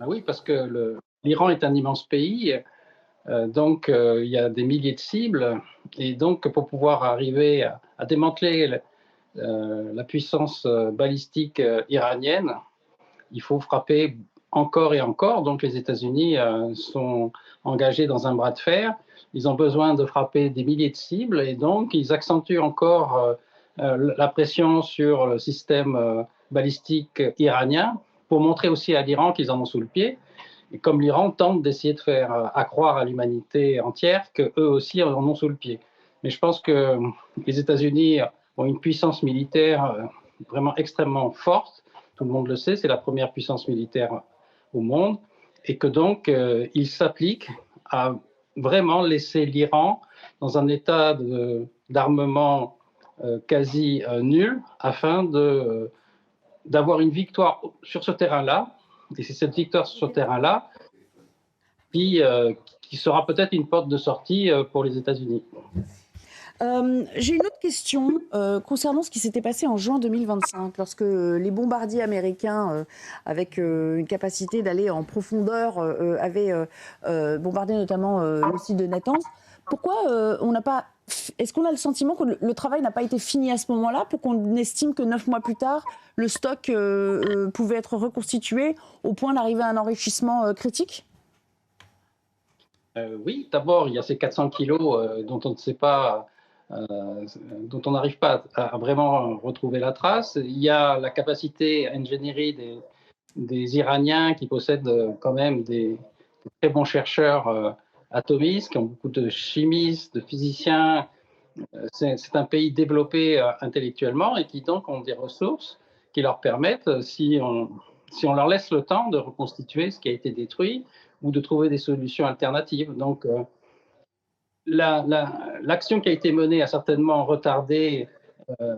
Ah oui, parce que l'Iran est un immense pays, donc il y a des milliers de cibles et donc pour pouvoir arriver à démanteler la puissance balistique iranienne, il faut frapper encore et encore. Donc les États-Unis sont engagés dans un bras de fer. Ils ont besoin de frapper des milliers de cibles et donc ils accentuent encore la pression sur le système balistique iranien pour montrer aussi à l'Iran qu'ils en ont sous le pied. Et comme l'Iran tente d'essayer de faire accroire à l'humanité entière qu'eux aussi en ont sous le pied. Mais je pense que les États-Unis ont une puissance militaire vraiment extrêmement forte. Tout le monde le sait, c'est la première puissance militaire au monde. Et que donc, il s'applique à vraiment laisser l'Iran dans un état d'armement quasi nul afin d'avoir une victoire sur ce terrain-là. Et c'est cette victoire sur ce terrain-là qui, qui sera peut-être une porte de sortie pour les États-Unis. J'ai une autre question concernant ce qui s'était passé en juin 2025, lorsque les bombardiers américains, avec une capacité d'aller en profondeur, avaient bombardé notamment le site de Natanz. Pourquoi on n'a pas... Est-ce qu'on a le sentiment que le travail n'a pas été fini à ce moment-là pour qu'on estime que 9 mois plus tard, le stock pouvait être reconstitué au point d'arriver à un enrichissement critique? Oui, d'abord, il y a ces 400 kilos dont on ne sait pas, dont on n'arrive pas à vraiment retrouver la trace. Il y a la capacité ingénierie des Iraniens qui possèdent quand même des très bons chercheurs atomistes, qui ont beaucoup de chimistes, de physiciens. C'est un pays développé intellectuellement et qui donc ont des ressources qui leur permettent, si on leur laisse le temps, de reconstituer ce qui a été détruit ou de trouver des solutions alternatives. Donc, l'action qui a été menée a certainement retardé euh,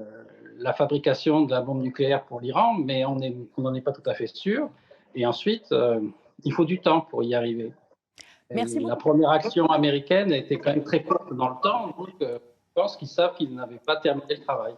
la fabrication de la bombe nucléaire pour l'Iran, mais on n'en est pas tout à fait sûr. Et ensuite, il faut du temps pour y arriver. Merci Et la beaucoup. première action américaine était quand même très courte dans le temps, donc je pense qu'ils savent qu'ils n'avaient pas terminé le travail.